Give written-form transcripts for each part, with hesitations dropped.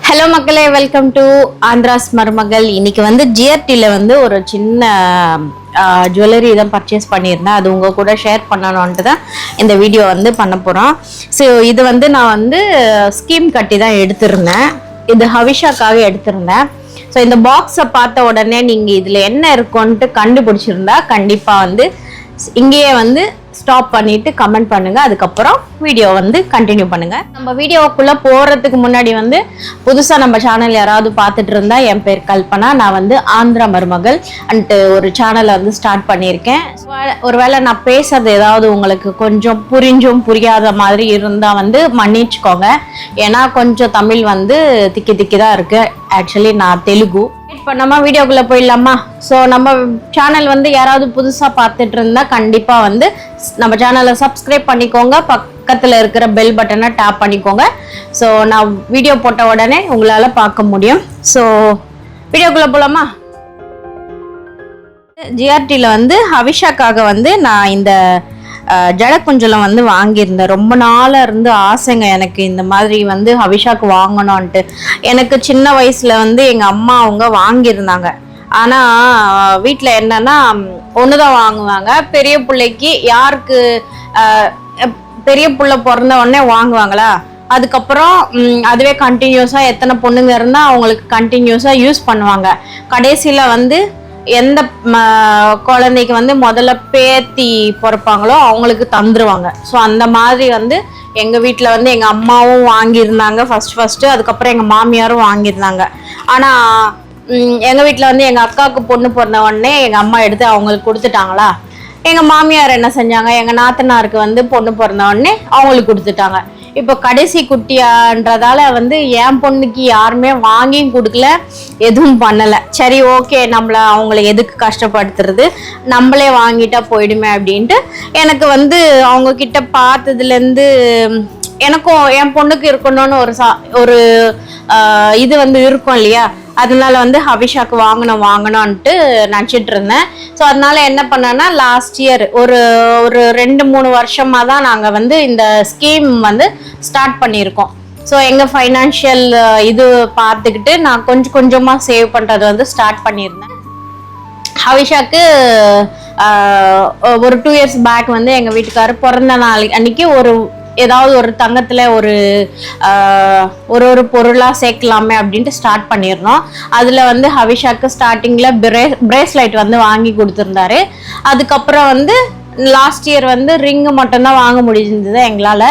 Hello மக்களே, welcome to Andhras மருமகள். இன்னைக்கு வந்து ஜிஆர்டியில் வந்து ஒரு சின்ன ஜுவல்லரி தான் பர்ச்சேஸ் பண்ணியிருந்தேன். அது உங்கள் கூட ஷேர் பண்ணணுன்ட்டு தான் இந்த வீடியோ வந்து பண்ண போகிறோம். ஸோ இது வந்து நான் வந்து ஸ்கீம் கட்டி தான் எடுத்திருந்தேன். இது ஹவிஷாக்காக எடுத்திருந்தேன். ஸோ இந்த பாக்ஸை பார்த்த உடனே நீங்கள் இதில் என்ன இருக்குன்ட்டு கண்டுபிடிச்சிருந்தா கண்டிப்பாக வந்து இங்கேயே வந்து ஸ்டாப் பண்ணிட்டு கமெண்ட் பண்ணுங்க. அதுக்கப்புறம் வீடியோ வந்து கண்டினியூ பண்ணுங்க. நம்ம வீடியோக்குள்ள போறதுக்கு முன்னாடி வந்து புதுசா நம்ம சேனல் யாராவது பார்த்துட்டு இருந்தா, என் பேர் கல்பனா. நான் வந்து ஆந்திரா மருமகள் அண்ட் ஒரு சேனலை வந்து ஸ்டார்ட் பண்ணியிருக்கேன். ஒருவேளை நான் பேசுறது ஏதாவது உங்களுக்கு கொஞ்சம் புரிஞ்சும் புரியாத மாதிரி இருந்தா வந்து மன்னிச்சுக்கோங்க. ஏன்னா கொஞ்சம் தமிழ் வந்து திக்கி திக்கி தான் இருக்கு. ஆக்சுவலி நான் தெலுங்கு. இப்போ நம்ம வீடியோக்குள்ள போயிடலாமா? ஸோ நம்ம சேனல் வந்து யாராவது புதுசாக பார்த்துட்டு இருந்தா கண்டிப்பாக வந்து நம்ம சேனலை சப்ஸ்கிரைப் பண்ணிக்கோங்க. பக்கத்தில் இருக்கிற பெல் பட்டனை டேப் பண்ணிக்கோங்க. ஸோ நான் வீடியோ போட்ட உடனே உங்களால் பார்க்க முடியும். ஸோ வீடியோக்குள்ள போகலாமா? ஜிஆர்டியில் வந்து ஹவிஷாக்காக வந்து நான் இந்த ஜடக்குஞ்சலம் வந்து வாங்கியிருந்தேன். ரொம்ப நாளாக இருந்து ஆசைங்க எனக்கு இந்த மாதிரி வந்து ஹவிஷாக்கு வாங்கணும்ன்ட்டு. எனக்கு சின்ன வயசுல வந்து எங்கள் அம்மா அவங்க வாங்கியிருந்தாங்க. ஆனால் வீட்டில் என்னன்னா ஒன்று தான் வாங்குவாங்க. பெரிய பிள்ளைக்கு யாருக்கு பெரிய பிள்ளை பிறந்த உடனே வாங்குவாங்களா, அதுக்கப்புறம் அதுவே கண்டினியூஸாக எத்தனை பொண்ணுங்க இருந்தால் அவங்களுக்கு கண்டினியூஸாக யூஸ் பண்ணுவாங்க. கடைசியில் வந்து எந்த குழந்தைக்கு வந்து முதல்ல பேத்தி பிறப்பாங்களோ அவங்களுக்கு தந்துருவாங்க. ஸோ அந்த மாதிரி வந்து எங்கள் வீட்டில் வந்து எங்கள் அம்மாவும் வாங்கியிருந்தாங்க ஃபஸ்ட்டு. அதுக்கப்புறம் எங்கள் மாமியாரும் வாங்கியிருந்தாங்க. ஆனால் எங்கள் வீட்டில் வந்து எங்கள் அக்காவுக்கு பொண்ணு பிறந்த உடனே எங்கள் அம்மா எடுத்து அவங்களுக்கு கொடுத்துட்டாங்களா. எங்கள் மாமியார் என்ன செஞ்சாங்க, எங்கள் நாத்தனாருக்கு வந்து பொண்ணு பிறந்த உடனே அவங்களுக்கு கொடுத்துட்டாங்க. இப்போ கடைசி குட்டியான்றதால வந்து என் பொண்ணுக்கு யாருமே வாங்கியும் கொடுக்கல, எதுவும் பண்ணலை. சரி, ஓகே, நம்மளை அவங்கள எதுக்கு கஷ்டப்படுத்துறது, நம்மளே வாங்கிட்டா போயிடுமே அப்படின்ட்டு எனக்கு வந்து அவங்க கிட்ட பார்த்ததுலேருந்து எனக்கும் என் பொண்ணுக்கு இருக்கணும்னு ஒரு இது வந்து இருக்கும் இல்லையா. அதனால வந்து ஹவிஷாக்கு வாங்கணும்ன்ட்டு நினச்சிட்டு இருந்தேன். ஸோ அதனால என்ன பண்ணேன்னா லாஸ்ட் இயர் ஒரு 2-3 வருஷமாக தான் நாங்கள் வந்து இந்த ஸ்கீம் வந்து ஸ்டார்ட் பண்ணியிருக்கோம். ஸோ எங்கள் ஃபைனான்ஷியல் இது பார்த்துக்கிட்டு நான் கொஞ்சம் கொஞ்சமாக சேவ் பண்ணுறது வந்து ஸ்டார்ட் பண்ணியிருந்தேன். ஹவிஷாக்கு ஒரு 2 years பேக் வந்து எங்கள் வீட்டுக்காரர் பிறந்த நாள் அன்னைக்கு ஏதாவது ஒரு தங்கத்தில் ஒரு பொருளாக சேர்க்கலாமே அப்படின்ட்டு ஸ்டார்ட் பண்ணியிருந்தோம். அதில் வந்து ஹவிஷாக்கு ஸ்டார்டிங்கில் பிரேஸ்லைட் வந்து வாங்கி கொடுத்துருந்தாரு. அதுக்கப்புறம் வந்து லாஸ்ட் இயர் வந்து ரிங்கு மட்டும்தான் வாங்க முடிஞ்சிருந்தது எங்களால்.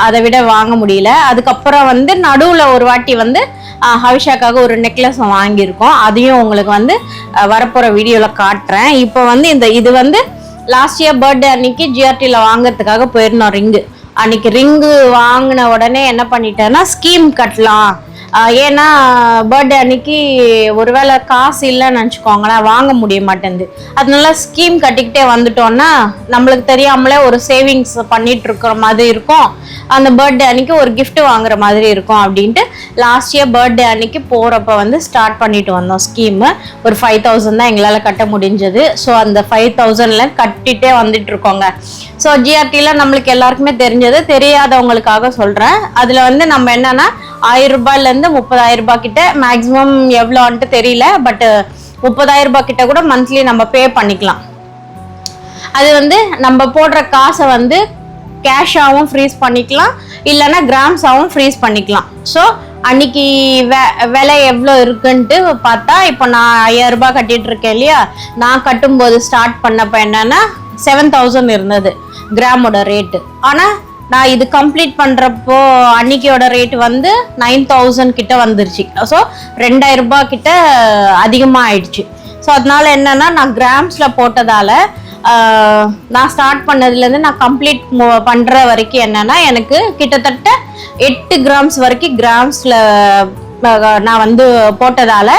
அதை விட வாங்க முடியல. அதுக்கப்புறம் வந்து நடுவில் ஒரு வாட்டி வந்து ஹவிஷாக்காக ஒரு நெக்லஸ் வாங்கியிருக்கோம். அதையும் உங்களுக்கு வந்து வரப்போகிற வீடியோவில் காட்டுறேன். இப்போ வந்து இது வந்து லாஸ்ட் இயர் பர்த்டே அன்னைக்கு ஜிஆர்டியில் வாங்குறதுக்காக போயிருந்தோம் ரிங்கு. அன்னைக்கு ரிங்கு வாங்கின உடனே என்ன பண்ணிட்டேன்னா ஸ்கீம் கட்டலாம். ஏன்னா பர்த்டே அன்னைக்கு ஒருவேளை காசு இல்லைன்னு நினச்சிக்கோங்களேன், வாங்க முடிய மாட்டேங்குது. அதனால ஸ்கீம் கட்டிக்கிட்டே வந்துட்டோம்னா நம்மளுக்கு தெரியாமலே ஒரு சேவிங்ஸ் பண்ணிட்டு இருக்கிற மாதிரி இருக்கும். அந்த பர்த்டே அன்னைக்கு ஒரு கிஃப்ட் வாங்குற மாதிரி இருக்கும் அப்படின்ட்டு லாஸ்ட் இயர் பர்த்டே அன்னைக்கு போகிறப்ப வந்து ஸ்டார்ட் பண்ணிட்டு வந்தோம் ஸ்கீமு. ஒரு 5000 தான் எங்களால் கட்ட முடிஞ்சது. ஸோ அந்த 5000ல கட்டிகிட்டே வந்துட்டு இருக்கோங்க. ஸோ ஜிஆர்டியில் நம்மளுக்கு எல்லாருக்குமே தெரிஞ்சது, தெரியாதவங்களுக்காக சொல்கிறேன். அதில் வந்து நம்ம என்னன்னா 1000 ரூபாயிலேருந்து 30,000 ரூபாய் கிட்ட, மேக்ஸிமம் எவ்வளோன்ட்டு தெரியல, பட் 30,000 ரூபாய் கிட்ட கூட மந்த்லி நம்ம பே பண்ணிக்கலாம். அது வந்து நம்ம போடுற காசை வந்து கேஷாகவும் ஃப்ரீஸ் பண்ணிக்கலாம், இல்லைன்னா கிராம்ஸாகவும் ஃப்ரீஸ் பண்ணிக்கலாம். ஸோ அன்னைக்கு விலை எவ்வளோ இருக்குன்ட்டு பார்த்தா, இப்போ நான் 5000 ரூபாய் கட்டிட்டு இருக்கேன் இல்லையா. நான் கட்டும்போது ஸ்டார்ட் பண்ணப்போ என்னன்னா 7000 இருந்தது கிராமோட ரேட்டு. ஆனால் நான் இது கம்ப்ளீட் பண்ணுறப்போ அன்னைக்கியோட ரேட் வந்து 9000 கிட்ட வந்துருச்சு. ஸோ 2000 ரூபாய் கிட்ட அதிகமாக ஆயிடுச்சு. ஸோ அதனால என்னன்னா நான் கிராம்ஸில் போட்டதால நான் ஸ்டார்ட் பண்ணதுலேருந்து நான் கம்ப்ளீட் பண்ணுற வரைக்கும் என்னன்னா எனக்கு கிட்டத்தட்ட 8 கிராம்ஸ் வரைக்கும் கிராம்ஸில் நான் வந்து போட்டதால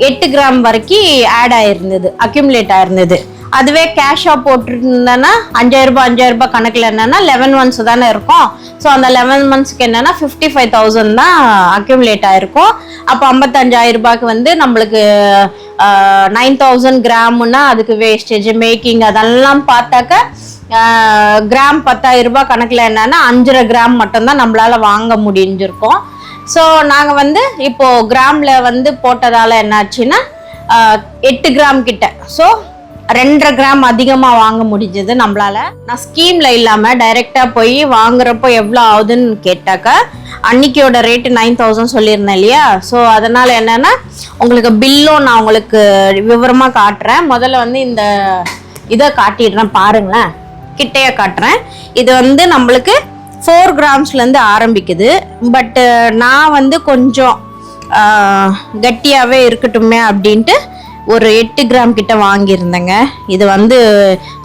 8 கிராம் வரைக்கும் ஆட் ஆயிருந்தது, அக்யூமுலேட் ஆயிருந்தது. அதுவே கேஷாக போட்டிருந்தேன்னா 5000 ரூபாய் கணக்கில் என்னன்னா 11 months தானே இருக்கும். ஸோ அந்த 11 monthsக்கு என்னன்னா 55,000 தான் அக்யூமுலேட் ஆயிருக்கும். அப்போ 55,000 ரூபாய்க்கு வந்து நம்மளுக்கு 9000 கிராம்னா அதுக்கு வேஸ்டேஜ் மேக்கிங் அதெல்லாம் பார்த்தாக்க கிராம் 10,000 ரூபாய் கணக்கில் என்னன்னா 5.5 கிராம் மட்டும்தான் நம்மளால வாங்க முடிஞ்சிருக்கும். ஸோ நாங்கள் வந்து இப்போது கிராமில் வந்து போட்டதால் என்னாச்சுன்னா 8 கிராம் கிட்ட, ஸோ 2.5 கிராம் அதிகமாக வாங்க முடிஞ்சது நம்மளால. நான் ஸ்கீமில் இல்லாமல் டைரெக்டாக போய் வாங்குறப்போ எவ்வளோ ஆகுதுன்னு கேட்டாக்கா அன்னைக்கியோட ரேட்டு 9,000 சொல்லியிருந்தேன் இல்லையா. ஸோ அதனால் என்னென்னா உங்களுக்கு பில்லும் நான் உங்களுக்கு விவரமாக காட்டுறேன். முதல்ல வந்து இந்த இதை காட்டிடுறேன் பாருங்களேன், கிட்டையை காட்டுறேன். இது வந்து நம்மளுக்கு 4 கிராம்ஸ்லேருந்து ஆரம்பிக்குது. பட்டு நான் வந்து கொஞ்சம் கட்டியாகவே இருக்கட்டுமே அப்படின்ட்டு ஒரு 8 கிராம் கிட்ட வாங்கியிருந்தேங்க. இது வந்து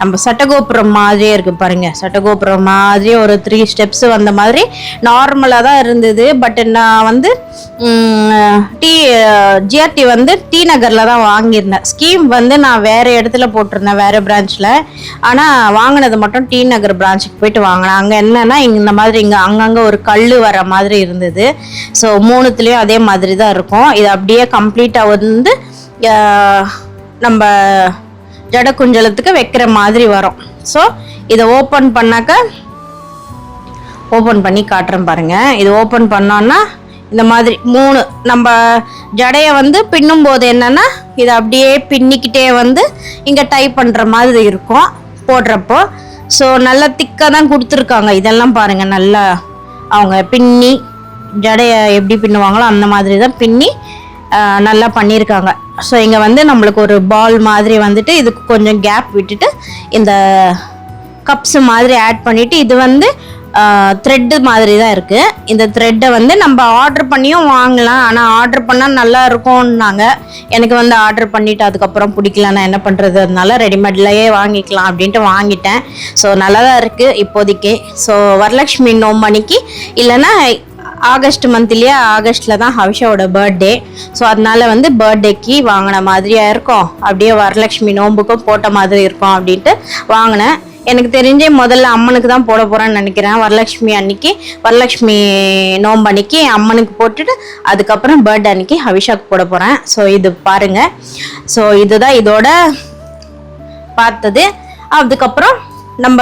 நம்ம சட்டகோபுரம் மாதிரியே இருக்குது பாருங்கள், சட்டகோபுரம் மாதிரியே ஒரு 3 ஸ்டெப்ஸ் வந்த மாதிரி நார்மலாக தான் இருந்தது. பட் நான் வந்து ஜிஆர்டி வந்து டி நகரில் தான் வாங்கியிருந்தேன். ஸ்கீம் வந்து நான் வேறு இடத்துல போட்டிருந்தேன், வேறு பிரான்ச்சில். ஆனால் வாங்கினது மட்டும் டி நகர் பிரான்ச்சுக்கு போயிட்டு வாங்கினேன். அங்கே என்னென்னா இந்த மாதிரி இங்கே அங்கங்கே ஒரு கல் வர மாதிரி இருந்தது. ஸோ 3த்துலேயும் அதே மாதிரி தான் இருக்கும். இது அப்படியே கம்ப்ளீட்டாக வந்து நம்ம ஜட குஞ்சலத்துக்கு வைக்கிற மாதிரி வரும். ஸோ இதை ஓப்பன் பண்ணாக்க, ஓப்பன் பண்ணி காட்டுறேன் பாருங்கள். இது ஓப்பன் பண்ணோன்னா இந்த மாதிரி 3 நம்ம ஜடையை வந்து பின்னும் போது என்னென்னா இதை அப்படியே பின்னிக்கிட்டே வந்து இங்கே டைப் பண்ணுற மாதிரி இருக்கும் போடுறப்போ. ஸோ நல்லா திக்காக தான் கொடுத்துருக்காங்க. இதெல்லாம் பாருங்கள், நல்லா அவங்க பின்னி ஜடையை எப்படி பின்னுவாங்களோ அந்த மாதிரி தான் பின்னி நல்லா பண்ணியிருக்காங்க. ஸோ இங்கே வந்து நம்மளுக்கு ஒரு பால் மாதிரி வந்துட்டு இதுக்கு கொஞ்சம் கேப் விட்டுட்டு இந்த கப்ஸ் மாதிரி ஆட் பண்ணிவிட்டு, இது வந்து த்ரெட்டு மாதிரி தான் இருக்குது. இந்த த்ரெட்டை வந்து நம்ம ஆர்டர் பண்ணியும் வாங்கலாம். ஆனால் ஆர்டர் பண்ணால் நல்லா இருக்கும்னாங்க. எனக்கு வந்து ஆர்டர் பண்ணிவிட்டு அதுக்கப்புறம் பிடிக்கல, நான் என்ன பண்ணுறது, அதனால ரெடிமேட்லேயே வாங்கிக்கலாம் அப்படின்ட்டு வாங்கிட்டேன். ஸோ நல்லா தான் இருக்குது இப்போதைக்கு. ஸோ வரலட்சுமி நோம்பணிக்கு இல்லைன்னா ஆகஸ்ட் மந்த்லேயே, ஆகஸ்ட்டில் தான் ஹவிஷாவோட பர்த்டே. ஸோ அதனால வந்து பர்த்டேக்கு வாங்கின மாதிரியாக இருக்கும், அப்படியே வரலட்சுமி நோம்புக்கும் போட்ட மாதிரி இருக்கும் அப்படின்ட்டு வாங்கினேன். எனக்கு தெரிஞ்சே முதல்ல அம்மனுக்கு தான் போட போகிறேன்னு நினைக்கிறேன். வரலட்சுமி அன்னைக்கு, வரலட்சுமி நோம்பு அன்னைக்கு அம்மனுக்கு போட்டுட்டு அதுக்கப்புறம் பர்த்டே அன்னைக்கு ஹவிஷாவுக்கு போட போகிறேன். ஸோ இது பாருங்கள். ஸோ இதுதான் இதோட பார்த்தது. அதுக்கப்புறம் நம்ம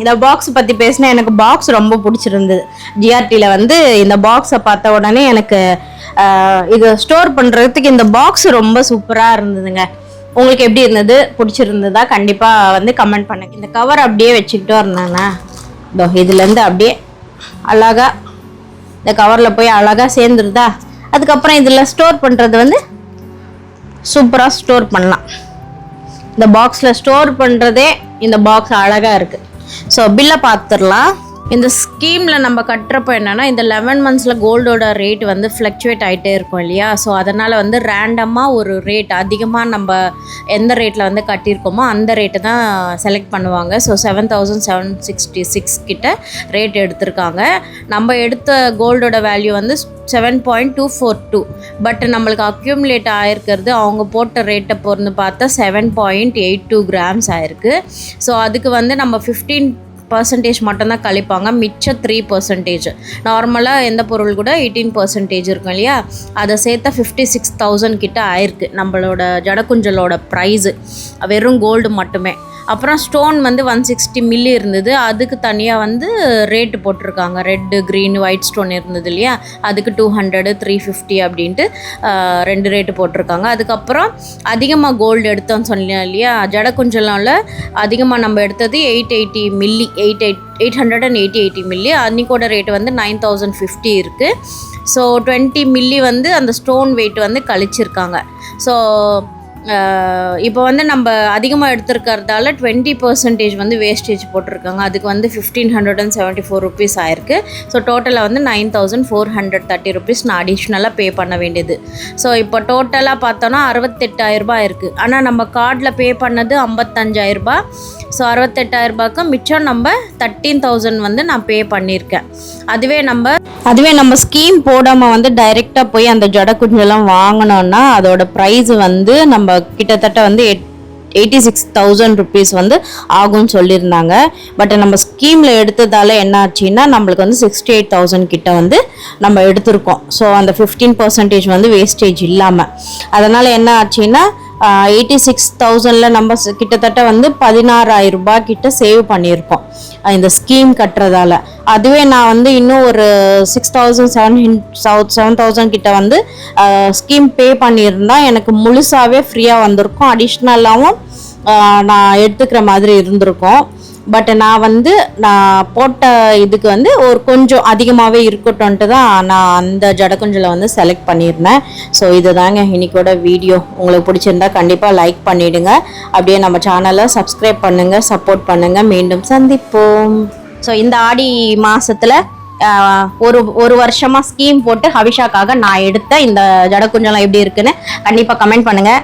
இந்த பாக்ஸ் பற்றி பேசினா எனக்கு பாக்ஸ் ரொம்ப பிடிச்சிருந்தது. ஜிஆர்டியில் வந்து இந்த பாக்ஸை பார்த்த உடனே எனக்கு இது ஸ்டோர் பண்ணுறதுக்கு இந்த பாக்ஸ் ரொம்ப சூப்பராக இருந்ததுங்க. உங்களுக்கு எப்படி இருந்தது, பிடிச்சிருந்ததா கண்டிப்பாக வந்து கமெண்ட் பண்ணுங்க. இந்த கவர் அப்படியே வச்சுக்கிட்டோ இருந்தானே, இதோ இதுலேருந்து அப்படியே அழகாக இந்த கவரில் போய் அழகாக சேர்ந்துருதா. அதுக்கப்புறம் இதில் ஸ்டோர் பண்ணுறது வந்து சூப்பராக ஸ்டோர் பண்ணலாம். இந்த பாக்ஸில் ஸ்டோர் பண்ணுறதே இந்த பாக்ஸ் அழகாக இருக்குது. ஸோ பில்லை பார்த்துடலாம். இந்த ஸ்கீமில் நம்ம கட்டுறப்போ என்னென்னா இந்த 11 மந்த்ஸில் கோல்டோட ரேட் வந்து ஃப்ளக்சுவேட் ஆகிட்டே இருக்கும் இல்லையா. ஸோ அதனால் வந்து ரேண்டமாக ஒரு ரேட் அதிகமாக நம்ம எந்த ரேட்டில் வந்து கட்டியிருக்கோமோ அந்த ரேட்டை தான் செலக்ட் பண்ணுவாங்க. ஸோ 7,766 கிட்ட ரேட் எடுத்திருக்காங்க. நம்ம எடுத்த கோல்டோட வேல்யூ வந்து 7.242. பட் நம்மளுக்கு அக்யூமுலேட் ஆகிருக்கிறது அவங்க போட்ட ரேட்டை பொறுத்து பார்த்தா 7.82 கிராம்ஸ் ஆயிருக்கு. ஸோ அதுக்கு வந்து நம்ம 15% மட்டும்தான் கழிப்பாங்க, மிச்சம் 3%. நார்மலாக எந்த பொருள் கூட 18% இருக்கும் இல்லையா, அதை சேர்த்தா 56,000 கிட்ட ஆயிருக்கு நம்மளோட ஜடக்குஞ்சலோட ப்ரைஸு, வெறும் கோல்டு மட்டுமே. அப்புறம் ஸ்டோன் வந்து 160 மில்லி இருந்தது, அதுக்கு தனியாக வந்து ரேட்டு போட்டிருக்காங்க. ரெட்டு, க்ரீன், ஒயிட் ஸ்டோன் இருந்தது இல்லையா, அதுக்கு 200, 350 அப்படின்ட்டு 2 ரேட்டு போட்டிருக்காங்க. அதுக்கப்புறம் அதிகமாக கோல்டு எடுத்தோன்னு சொன்னேன் இல்லையா, ஜடக்குஞ்சலில் அதிகமாக நம்ம எடுத்தது 880 மில்லி, 880 மில்லி. அன்றைக்கோட ரேட்டு வந்து 9,050 இருக்குது. ஸோ 20 மில்லி வந்து அந்த ஸ்டோன் வெயிட் வந்து கழிச்சிருக்காங்க. ஸோ இப்போ வந்து நம்ம அதிகமாக எடுத்துருக்கிறதால 20% வந்து வேஸ்டேஜ் போட்டிருக்காங்க. அதுக்கு வந்து 1,574 ருபீஸ் ஆயிருக்கு. ஸோ டோட்டலாக வந்து 9,430 ருபீஸ் நான் அடிஷ்னலாக பே பண்ண வேண்டியது. ஸோ இப்போ டோட்டலாக பார்த்தோன்னா 68,000 இருக்குது. ஆனால் நம்ம கார்டில் பே பண்ணது 55,000. ஸோ 68,000 மிச்சம் நம்ம 13,000 வந்து நான் பே பண்ணியிருக்கேன். அதுவே நம்ம ஸ்கீம் போடாமல் வந்து டைரெக்டாக போய் அந்த ஜடக்குஞ்செல்லாம் வாங்கினோன்னா அதோட ப்ரைஸ் வந்து நம்ம கிட்டத்தட்ட வந்து 86,000 ருபீஸ் வந்து ஆகும்னு சொல்லியிருந்தாங்க. பட் நம்ம ஸ்கீமில் எடுத்ததால் என்ன ஆச்சுன்னா நம்மளுக்கு வந்து 68,000 கிட்ட வந்து நம்ம எடுத்திருக்கோம். ஸோ அந்த 15% வந்து வேஸ்டேஜ் இல்லாமல். அதனால் என்ன ஆச்சுன்னா 86,000ல நம்ம கிட்டத்தட்ட வந்து 16,000 ரூபாய் கிட்ட சேவ் பண்ணியிருக்கோம் இந்த ஸ்கீம் கட்டுறதால. அதுவே நான் வந்து இன்னும் ஒரு 6,700 கிட்ட வந்து ஸ்கீம் பே பண்ணியிருந்தா எனக்கு முழுசாவே ஃப்ரீயாக வந்திருக்கும். அடிஷ்னலாகவும் நான் எடுத்துக்கிற மாதிரி இருந்திருக்கும். பட் நான் போட்ட இதுக்கு வந்து ஒரு கொஞ்சம் அதிகமாகவே இருக்கட்டும்ன்ட்டு தான் நான் அந்த ஜடக்குஞ்சலை வந்து செலக்ட் பண்ணியிருந்தேன். ஸோ இதுதாங்க இன்னைக்கோட வீடியோ. உங்களுக்கு பிடிச்சிருந்தா கண்டிப்பாக லைக் பண்ணிவிடுங்க. அப்படியே நம்ம சேனலை சப்ஸ்கிரைப் பண்ணுங்கள், சப்போர்ட் பண்ணுங்கள். மீண்டும் சந்திப்போம். ஸோ இந்த ஆடி மாதத்தில் ஒரு வருஷமாக ஸ்கீம் போட்டு ஹவிஷாக்காக நான் எடுத்த இந்த ஜடக்குஞ்சலம் எப்படி இருக்குன்னு கண்டிப்பாக கமெண்ட் பண்ணுங்கள்.